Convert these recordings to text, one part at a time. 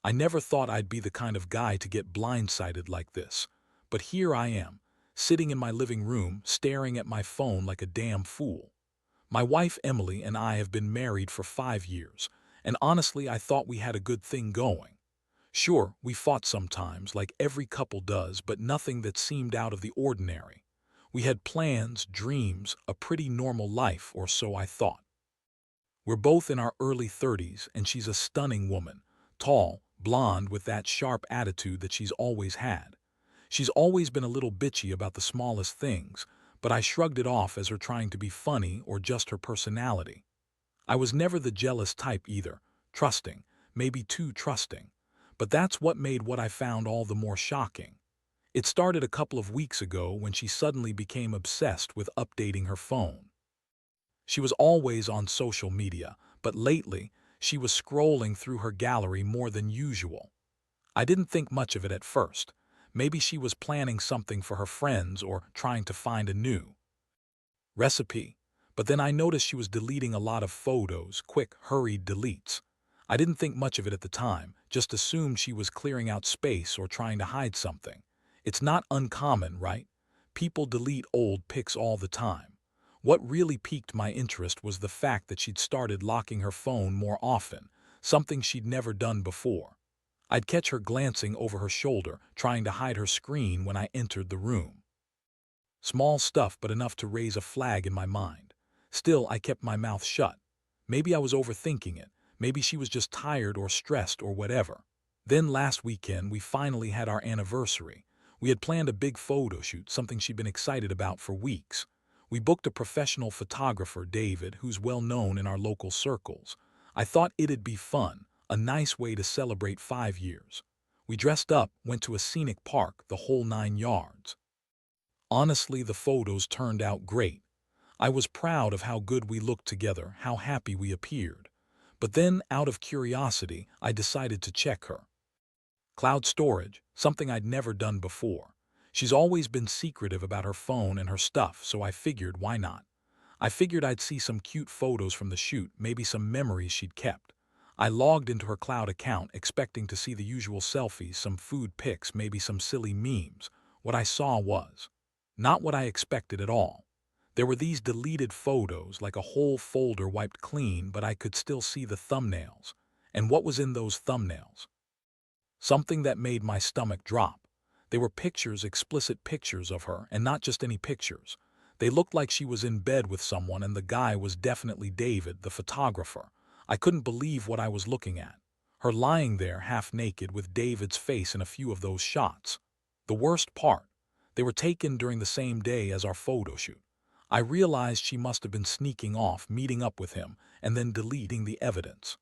I never thought I'd be the kind of guy to get blindsided like this. But here I am, sitting in my living room, staring at my phone like a damn fool. My wife Emily and I have been married for 5 years, and honestly I thought we had a good thing going. Sure, we fought sometimes, like every couple does, but nothing that seemed out of the ordinary. We had plans, dreams, a pretty normal life, or so I thought. We're both in our early 30s, and she's a stunning woman, tall, blonde, with that sharp attitude that she's always had. She's always been a little bitchy about the smallest things, but I shrugged it off as her trying to be funny or just her personality. I was never the jealous type either, trusting, maybe too trusting. But that's what made what I found all the more shocking. It started a couple of weeks ago when she suddenly became obsessed with updating her phone. She was always on social media, but lately, she was scrolling through her gallery more than usual. I didn't think much of it at first. Maybe she was planning something for her friends or trying to find a new recipe. But then I noticed she was deleting a lot of photos, quick, hurried deletes. I didn't think much of it at the time, just assumed she was clearing out space or trying to hide something. It's not uncommon, right? People delete old pics all the time. What really piqued my interest was the fact that she'd started locking her phone more often, something she'd never done before. I'd catch her glancing over her shoulder, trying to hide her screen when I entered the room. Small stuff, but enough to raise a flag in my mind. Still, I kept my mouth shut. Maybe I was overthinking it. Maybe she was just tired or stressed or whatever. Then last weekend, we finally had our anniversary. We had planned a big photo shoot, something she'd been excited about for weeks. We booked a professional photographer, David, who's well known in our local circles. I thought it'd be fun, a nice way to celebrate 5 years. We dressed up, went to a scenic park, the whole 9 yards. Honestly, the photos turned out great. I was proud of how good we looked together, how happy we appeared. But then, out of curiosity, I decided to check her cloud storage, something I'd never done before. She's always been secretive about her phone and her stuff, so I figured, why not? I figured I'd see some cute photos from the shoot, maybe some memories she'd kept. I logged into her cloud account, expecting to see the usual selfies, some food pics, maybe some silly memes. What I saw was not what I expected at all. There were these deleted photos, like a whole folder wiped clean, but I could still see the thumbnails. And what was in those thumbnails? Something that made my stomach drop. They were pictures, explicit pictures of her, and not just any pictures. They looked like she was in bed with someone, and the guy was definitely David, the photographer. I couldn't believe what I was looking at. Her lying there half naked with David's face in a few of those shots. The worst part, they were taken during the same day as our photo shoot. I realized she must have been sneaking off, meeting up with him, and then deleting the evidence.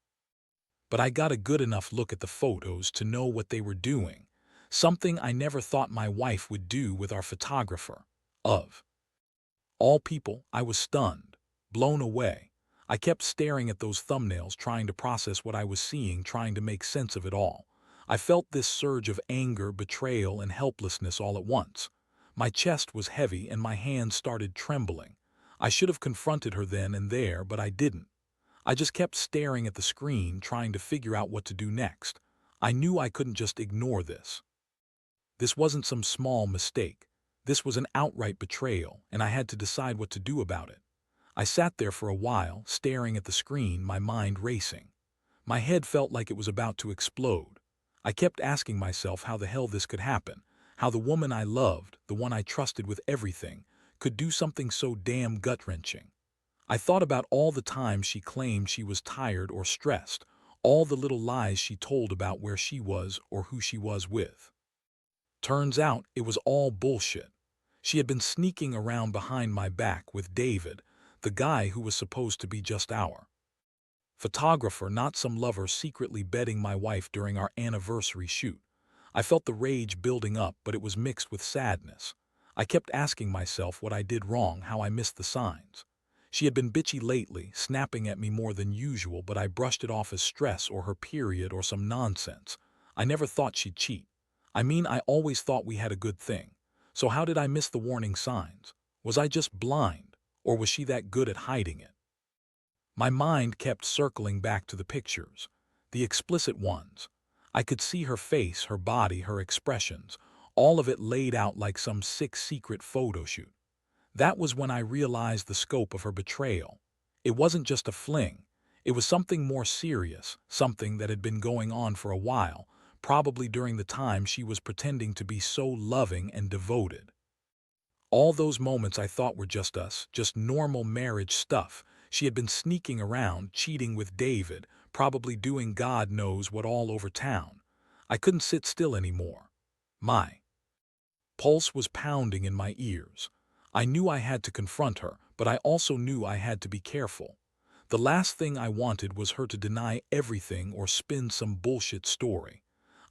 But I got a good enough look at the photos to know what they were doing, something I never thought my wife would do with our photographer. Of all people, I was stunned, blown away. I kept staring at those thumbnails, trying to process what I was seeing, trying to make sense of it all. I felt this surge of anger, betrayal, and helplessness all at once. My chest was heavy and my hands started trembling. I should have confronted her then and there, but I didn't. I just kept staring at the screen, trying to figure out what to do next. I knew I couldn't just ignore this. This wasn't some small mistake. This was an outright betrayal, and I had to decide what to do about it. I sat there for a while, staring at the screen, my mind racing. My head felt like it was about to explode. I kept asking myself how the hell this could happen, how the woman I loved, the one I trusted with everything, could do something so damn gut-wrenching. I thought about all the times she claimed she was tired or stressed, all the little lies she told about where she was or who she was with. Turns out it was all bullshit. She had been sneaking around behind my back with David, the guy who was supposed to be just our photographer, not some lover, secretly bedding my wife during our anniversary shoot. I felt the rage building up, but it was mixed with sadness. I kept asking myself what I did wrong, how I missed the signs. She had been bitchy lately, snapping at me more than usual, but I brushed it off as stress or her period or some nonsense. I never thought she'd cheat. I mean, I always thought we had a good thing. So how did I miss the warning signs? Was I just blind, or was she that good at hiding it? My mind kept circling back to the pictures, the explicit ones. I could see her face, her body, her expressions, all of it laid out like some sick secret photo shoot. That was when I realized the scope of her betrayal. It wasn't just a fling. It was something more serious, something that had been going on for a while, probably during the time she was pretending to be so loving and devoted. All those moments I thought were just us, just normal marriage stuff. She had been sneaking around, cheating with David, probably doing God knows what all over town. I couldn't sit still anymore. My pulse was pounding in my ears. I knew I had to confront her, but I also knew I had to be careful. The last thing I wanted was her to deny everything or spin some bullshit story.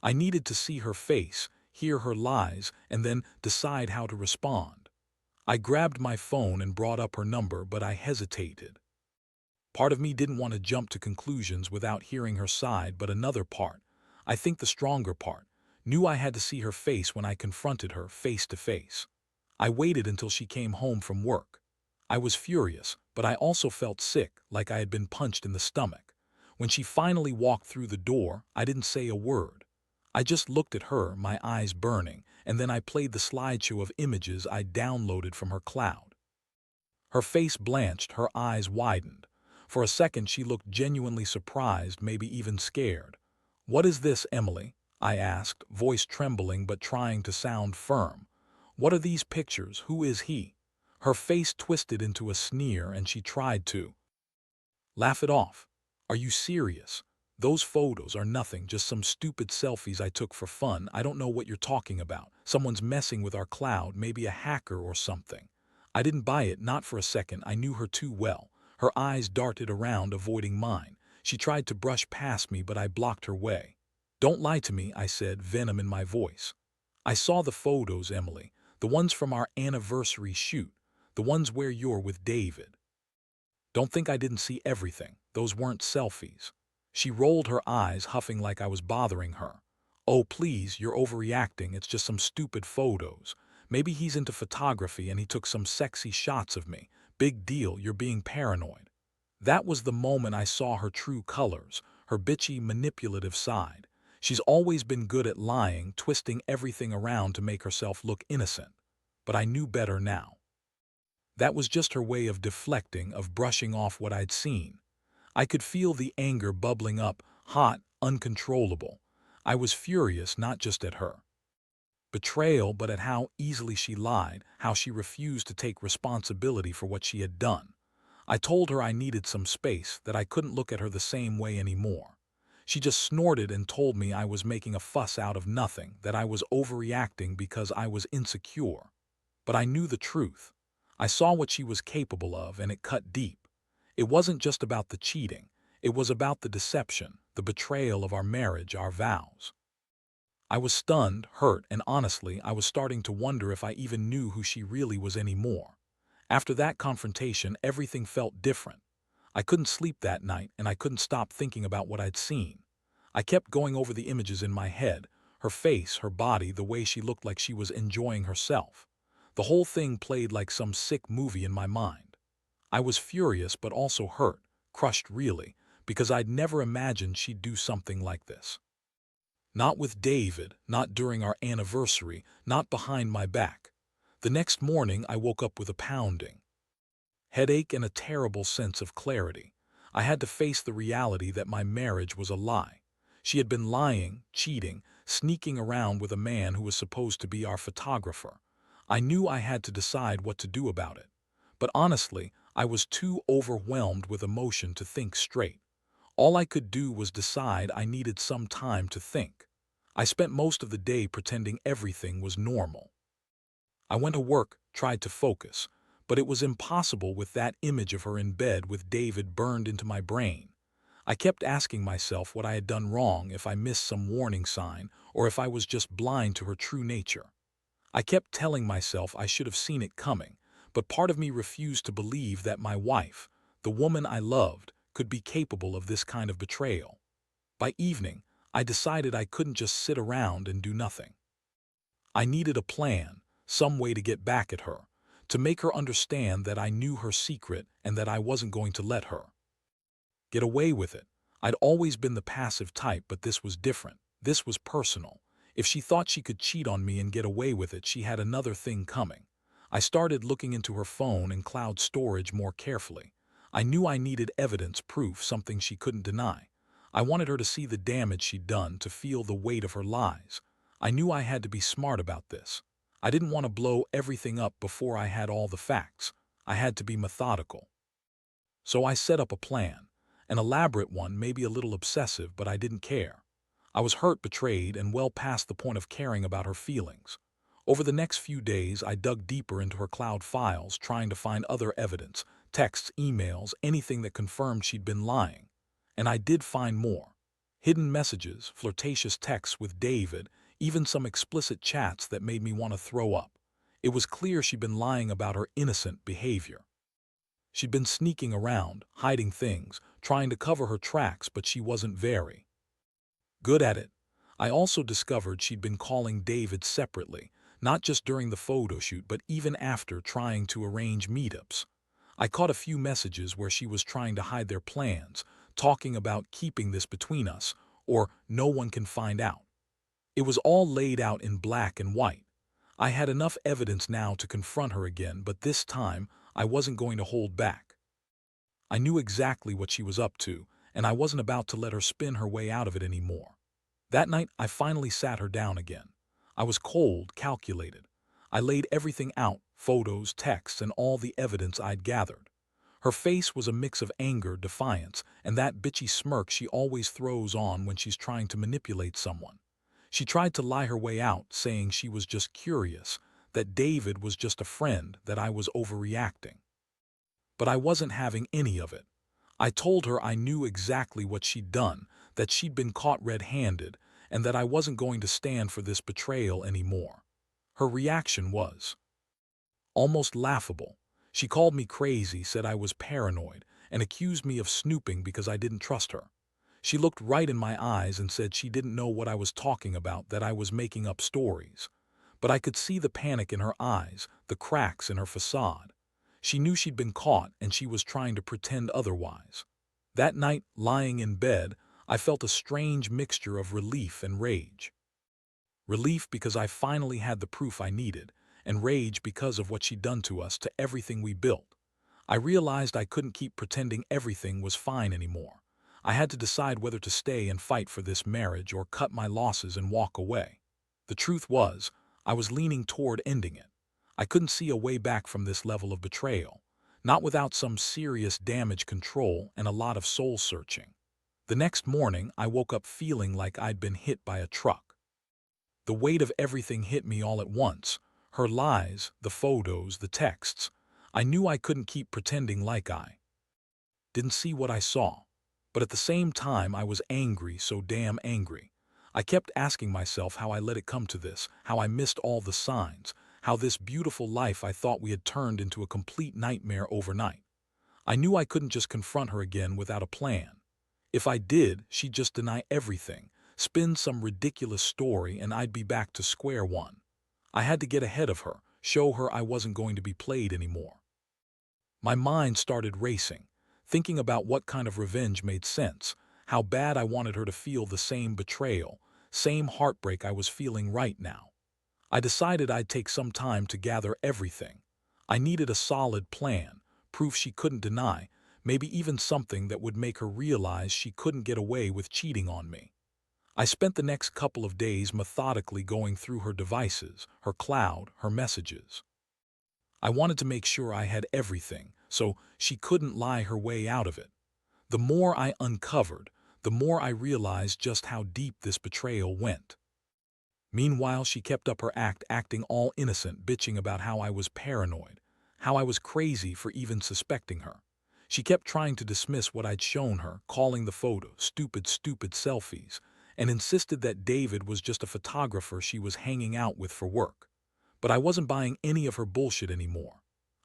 I needed to see her face, hear her lies, and then decide how to respond. I grabbed my phone and brought up her number, but I hesitated. Part of me didn't want to jump to conclusions without hearing her side, but another part, I think the stronger part, knew I had to see her face when I confronted her face to face. I waited until she came home from work. I was furious, but I also felt sick, like I had been punched in the stomach. When she finally walked through the door, I didn't say a word. I just looked at her, my eyes burning, and then I played the slideshow of images I downloaded from her cloud. Her face blanched, her eyes widened. For a second she looked genuinely surprised, maybe even scared. "What is this, Emily?" I asked, voice trembling but trying to sound firm. "What are these pictures? Who is he?" Her face twisted into a sneer and she tried to laugh it off. "Are you serious? Those photos are nothing, just some stupid selfies I took for fun. I don't know what you're talking about. Someone's messing with our cloud, maybe a hacker or something." I didn't buy it, not for a second. I knew her too well. Her eyes darted around, avoiding mine. She tried to brush past me, but I blocked her way. "Don't lie to me," I said, venom in my voice. "I saw the photos, Emily. The ones from our anniversary shoot. The ones where you're with David. Don't think I didn't see everything. Those weren't selfies." She rolled her eyes, huffing like I was bothering her. "Oh, please, you're overreacting. It's just some stupid photos. Maybe he's into photography and he took some sexy shots of me. Big deal, you're being paranoid." That was the moment I saw her true colors, her bitchy, manipulative side. She's always been good at lying, twisting everything around to make herself look innocent. But I knew better now. That was just her way of deflecting, of brushing off what I'd seen. I could feel the anger bubbling up, hot, uncontrollable. I was furious not just at her betrayal, but at how easily she lied, how she refused to take responsibility for what she had done. I told her I needed some space, that I couldn't look at her the same way anymore. She just snorted and told me I was making a fuss out of nothing, that I was overreacting because I was insecure. But I knew the truth. I saw what she was capable of, and it cut deep. It wasn't just about the cheating. It was about the deception, the betrayal of our marriage, our vows. I was stunned, hurt, and honestly, I was starting to wonder if I even knew who she really was anymore. After that confrontation, everything felt different. I couldn't sleep that night, and I couldn't stop thinking about what I'd seen. I kept going over the images in my head, her face, her body, the way she looked like she was enjoying herself. The whole thing played like some sick movie in my mind. I was furious but also hurt, crushed really, because I'd never imagined she'd do something like this. Not with David, not during our anniversary, not behind my back. The next morning I woke up with a pounding headache and a terrible sense of clarity. I had to face the reality that my marriage was a lie. She had been lying, cheating, sneaking around with a man who was supposed to be our photographer. I knew I had to decide what to do about it. But honestly, I was too overwhelmed with emotion to think straight. All I could do was decide I needed some time to think. I spent most of the day pretending everything was normal. I went to work, tried to focus, but it was impossible with that image of her in bed with David burned into my brain. I kept asking myself what I had done wrong, if I missed some warning sign, or if I was just blind to her true nature. I kept telling myself I should have seen it coming, but part of me refused to believe that my wife, the woman I loved, could be capable of this kind of betrayal. By evening, I decided I couldn't just sit around and do nothing. I needed a plan, some way to get back at her, to make her understand that I knew her secret and that I wasn't going to let her get away with it. I'd always been the passive type, but this was different. This was personal. If she thought she could cheat on me and get away with it, she had another thing coming. I started looking into her phone and cloud storage more carefully. I knew I needed evidence, proof, something she couldn't deny. I wanted her to see the damage she'd done, to feel the weight of her lies. I knew I had to be smart about this. I didn't want to blow everything up before I had all the facts. I had to be methodical. So I set up a plan. An elaborate one, maybe a little obsessive, but I didn't care. I was hurt, betrayed, and well past the point of caring about her feelings. Over the next few days, I dug deeper into her cloud files, trying to find other evidence, texts, emails, anything that confirmed she'd been lying. And I did find more. Hidden messages, flirtatious texts with David, even some explicit chats that made me want to throw up. It was clear she'd been lying about her innocent behavior. She'd been sneaking around, hiding things, trying to cover her tracks, but she wasn't very good at it. I also discovered she'd been calling David separately, not just during the photo shoot, but even after, trying to arrange meetups. I caught a few messages where she was trying to hide their plans, talking about keeping this between us, or no one can find out. It was all laid out in black and white. I had enough evidence now to confront her again, but this time I wasn't going to hold back. I knew exactly what she was up to, and I wasn't about to let her spin her way out of it anymore. That night, I finally sat her down again. I was cold, calculated. I laid everything out, photos, texts, and all the evidence I'd gathered. Her face was a mix of anger, defiance, and that bitchy smirk she always throws on when she's trying to manipulate someone. She tried to lie her way out, saying she was just curious, that David was just a friend, that I was overreacting. But I wasn't having any of it. I told her I knew exactly what she'd done, that she'd been caught red-handed, and that I wasn't going to stand for this betrayal anymore. Her reaction was almost laughable. She called me crazy, said I was paranoid, and accused me of snooping because I didn't trust her. She looked right in my eyes and said she didn't know what I was talking about, that I was making up stories. But I could see the panic in her eyes, the cracks in her facade. She knew she'd been caught, and she was trying to pretend otherwise. That night, lying in bed, I felt a strange mixture of relief and rage. Relief because I finally had the proof I needed, and rage because of what she'd done to us, to everything we built. I realized I couldn't keep pretending everything was fine anymore. I had to decide whether to stay and fight for this marriage or cut my losses and walk away. The truth was, I was leaning toward ending it. I couldn't see a way back from this level of betrayal, not without some serious damage control and a lot of soul-searching. The next morning, I woke up feeling like I'd been hit by a truck. The weight of everything hit me all at once. Her lies, the photos, the texts. I knew I couldn't keep pretending like I didn't see what I saw. But at the same time, I was angry, so damn angry. I kept asking myself how I let it come to this, how I missed all the signs, how this beautiful life I thought we had turned into a complete nightmare overnight. I knew I couldn't just confront her again without a plan. If I did, she'd just deny everything, spin some ridiculous story, and I'd be back to square one. I had to get ahead of her, show her I wasn't going to be played anymore. My mind started racing, thinking about what kind of revenge made sense, how bad I wanted her to feel the same betrayal, same heartbreak I was feeling right now. I decided I'd take some time to gather everything. I needed a solid plan, proof she couldn't deny, maybe even something that would make her realize she couldn't get away with cheating on me. I spent the next couple of days methodically going through her devices, her cloud, her messages. I wanted to make sure I had everything, so she couldn't lie her way out of it. The more I uncovered, the more I realized just how deep this betrayal went. Meanwhile, she kept up her act, acting all innocent, bitching about how I was paranoid, how I was crazy for even suspecting her. She kept trying to dismiss what I'd shown her, calling the photos stupid selfies, and insisted that David was just a photographer she was hanging out with for work. But I wasn't buying any of her bullshit anymore.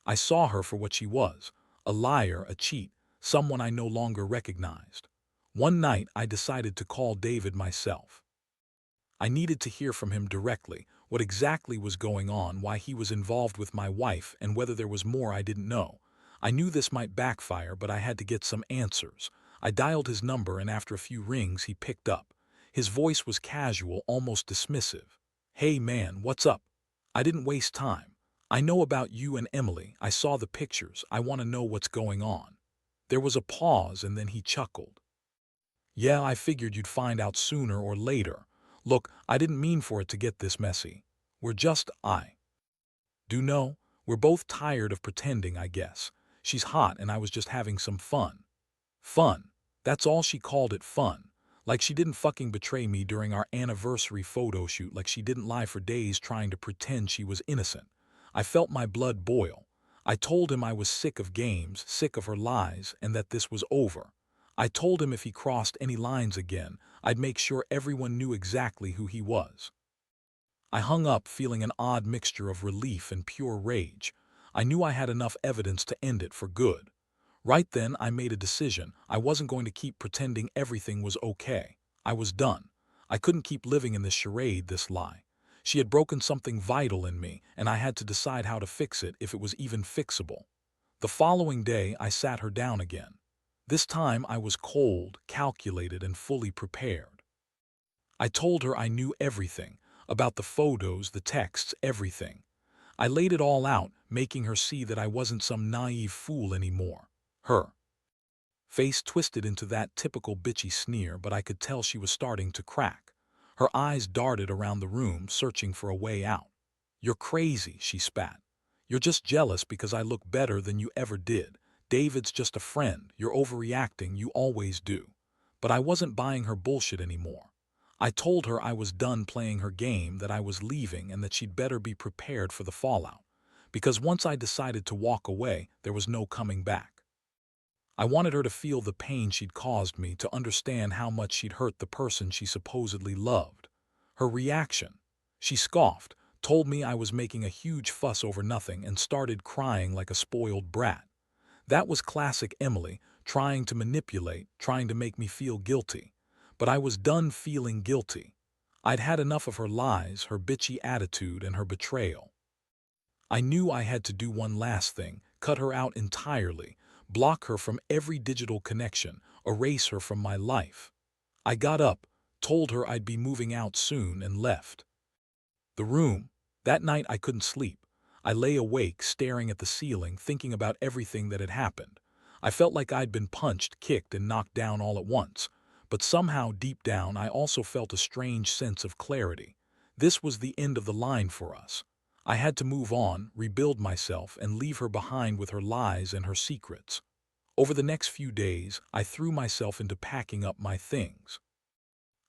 I saw her for what she was, a liar, a cheat, someone I no longer recognized. One night, I decided to call David myself. I needed to hear from him directly, what exactly was going on, why he was involved with my wife, and whether there was more I didn't know. I knew this might backfire, but I had to get some answers. I dialed his number, and after a few rings, he picked up. His voice was casual, almost dismissive. "Hey man, what's up? I didn't waste time. I know about you and Emily. I saw the pictures. I want to know what's going on." There was a pause and then he chuckled. "Yeah, I figured you'd find out sooner or later. Look, I didn't mean for it to get this messy. We're just, I do know, we're both tired of pretending, I guess. She's hot and I was just having some fun." Fun. That's all she called it, fun. Like she didn't fucking betray me during our anniversary photo shoot, like she didn't lie for days trying to pretend she was innocent. I felt my blood boil. I told him I was sick of games, sick of her lies, and that this was over. I told him if he crossed any lines again, I'd make sure everyone knew exactly who he was. I hung up feeling an odd mixture of relief and pure rage. I knew I had enough evidence to end it for good. Right then, I made a decision. I wasn't going to keep pretending everything was okay. I was done. I couldn't keep living in this charade, this lie. She had broken something vital in me, and I had to decide how to fix it, if it was even fixable. The following day, I sat her down again. This time, I was cold, calculated, and fully prepared. I told her I knew everything, about the photos, the texts, everything. I laid it all out, making her see that I wasn't some naive fool anymore. Her face twisted into that typical bitchy sneer, but I could tell she was starting to crack. Her eyes darted around the room, searching for a way out. "You're crazy," she spat. "You're just jealous because I look better than you ever did. David's just a friend. You're overreacting, you always do." But I wasn't buying her bullshit anymore. I told her I was done playing her game, that I was leaving, and that she'd better be prepared for the fallout. Because once I decided to walk away, there was no coming back. I wanted her to feel the pain she'd caused me, to understand how much she'd hurt the person she supposedly loved. Her reaction: she scoffed, told me I was making a huge fuss over nothing, and started crying like a spoiled brat. That was classic Emily, trying to manipulate, trying to make me feel guilty. But I was done feeling guilty. I'd had enough of her lies, her bitchy attitude, and her betrayal. I knew I had to do one last thing: cut her out entirely, block her from every digital connection, erase her from my life. I got up, told her I'd be moving out soon, and left the room. That night I couldn't sleep. I lay awake, staring at the ceiling, thinking about everything that had happened. I felt like I'd been punched, kicked, and knocked down all at once. But somehow, deep down, I also felt a strange sense of clarity. This was the end of the line for us. I had to move on, rebuild myself, and leave her behind with her lies and her secrets. Over the next few days, I threw myself into packing up my things.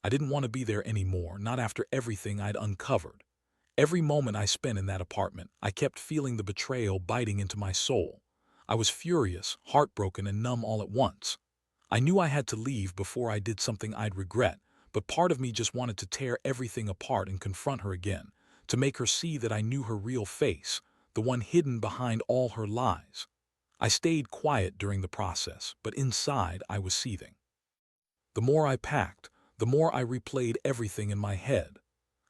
I didn't want to be there anymore, not after everything I'd uncovered. Every moment I spent in that apartment, I kept feeling the betrayal biting into my soul. I was furious, heartbroken, and numb all at once. I knew I had to leave before I did something I'd regret, but part of me just wanted to tear everything apart and confront her again, to make her see that I knew her real face, the one hidden behind all her lies. I stayed quiet during the process, but inside I was seething. The more I packed, the more I replayed everything in my head.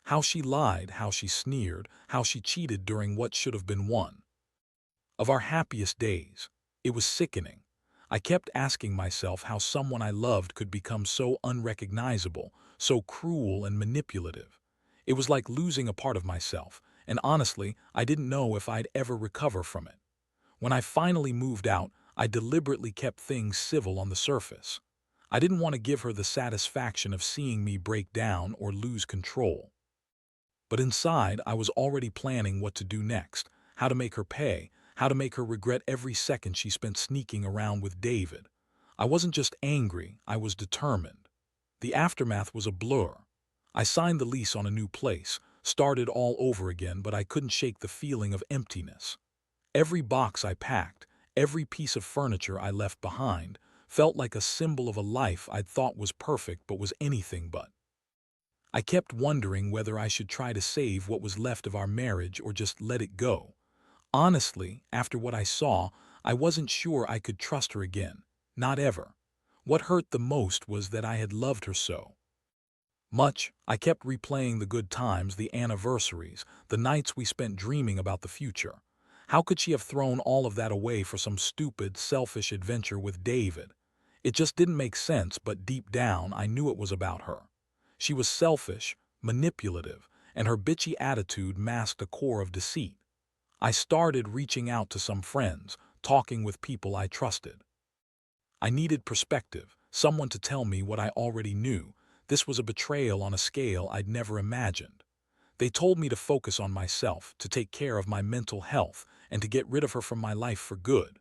How she lied, how she sneered, how she cheated during what should have been one of our happiest days. It was sickening. I kept asking myself how someone I loved could become so unrecognizable, so cruel and manipulative. It was like losing a part of myself, and honestly, I didn't know if I'd ever recover from it. When I finally moved out, I deliberately kept things civil on the surface. I didn't want to give her the satisfaction of seeing me break down or lose control. But inside, I was already planning what to do next, how to make her pay, how to make her regret every second she spent sneaking around with David. I wasn't just angry, I was determined. The aftermath was a blur. I signed the lease on a new place, started all over again, but I couldn't shake the feeling of emptiness. Every box I packed, every piece of furniture I left behind, felt like a symbol of a life I'd thought was perfect but was anything but. I kept wondering whether I should try to save what was left of our marriage or just let it go. Honestly, after what I saw, I wasn't sure I could trust her again. Not ever. What hurt the most was that I had loved her so much. I kept replaying the good times, the anniversaries, the nights we spent dreaming about the future. How could she have thrown all of that away for some stupid, selfish adventure with David? It just didn't make sense, but deep down, I knew it was about her. She was selfish, manipulative, and her bitchy attitude masked a core of deceit. I started reaching out to some friends, talking with people I trusted. I needed perspective, someone to tell me what I already knew. This was a betrayal on a scale I'd never imagined. They told me to focus on myself, to take care of my mental health, and to get rid of her from my life for good.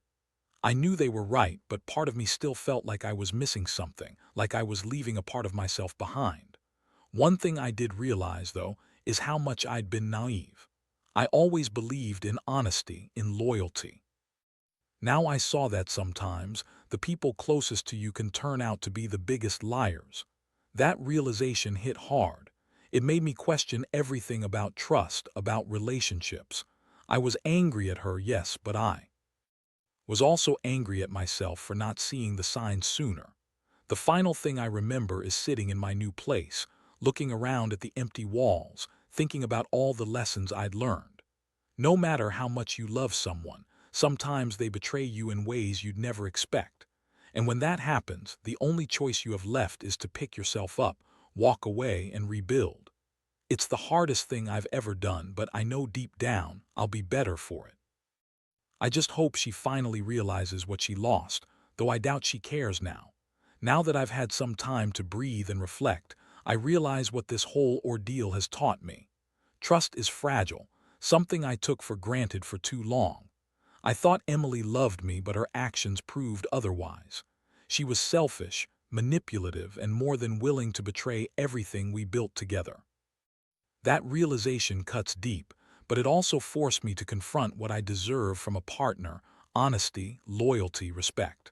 I knew they were right, but part of me still felt like I was missing something, like I was leaving a part of myself behind. One thing I did realize, though, is how much I'd been naive. I always believed in honesty, in loyalty. Now I saw that sometimes the people closest to you can turn out to be the biggest liars. That realization hit hard. It made me question everything about trust, about relationships. I was angry at her, yes, but I was also angry at myself for not seeing the signs sooner. The final thing I remember is sitting in my new place, looking around at the empty walls, thinking about all the lessons I'd learned. No matter how much you love someone, sometimes they betray you in ways you'd never expect. And when that happens, the only choice you have left is to pick yourself up, walk away, and rebuild. It's the hardest thing I've ever done, but I know deep down I'll be better for it. I just hope she finally realizes what she lost, though I doubt she cares now. Now that I've had some time to breathe and reflect, I realize what this whole ordeal has taught me. Trust is fragile, something I took for granted for too long. I thought Emily loved me, but her actions proved otherwise. She was selfish, manipulative, and more than willing to betray everything we built together. That realization cuts deep, but it also forced me to confront what I deserve from a partner: honesty, loyalty, respect.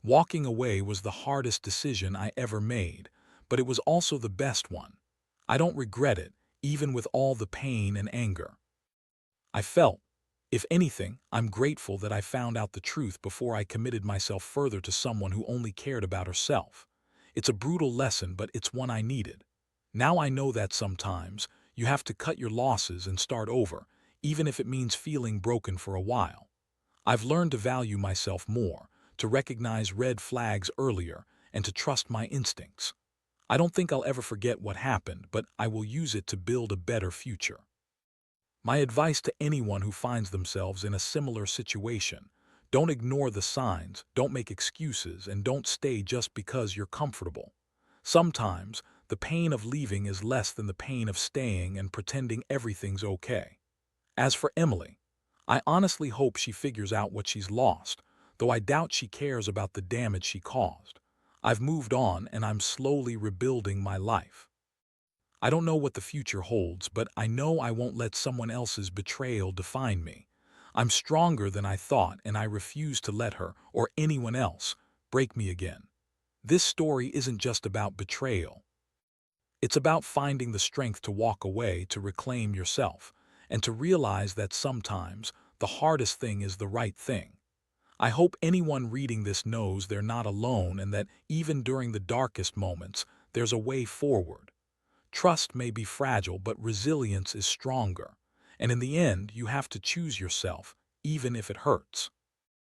Walking away was the hardest decision I ever made, but it was also the best one. I don't regret it, even with all the pain and anger. I felt, if anything, I'm grateful that I found out the truth before I committed myself further to someone who only cared about herself. It's a brutal lesson, but it's one I needed. Now I know that sometimes you have to cut your losses and start over, even if it means feeling broken for a while. I've learned to value myself more, to recognize red flags earlier, and to trust my instincts. I don't think I'll ever forget what happened, but I will use it to build a better future. My advice to anyone who finds themselves in a similar situation: don't ignore the signs, don't make excuses, and don't stay just because you're comfortable. Sometimes, the pain of leaving is less than the pain of staying and pretending everything's okay. As for Emily, I honestly hope she figures out what she's lost, though I doubt she cares about the damage she caused. I've moved on and I'm slowly rebuilding my life. I don't know what the future holds, but I know I won't let someone else's betrayal define me. I'm stronger than I thought, and I refuse to let her, or anyone else, break me again. This story isn't just about betrayal. It's about finding the strength to walk away, to reclaim yourself, and to realize that sometimes the hardest thing is the right thing. I hope anyone reading this knows they're not alone, and that even during the darkest moments, there's a way forward. Trust may be fragile, but resilience is stronger. And in the end, you have to choose yourself, even if it hurts.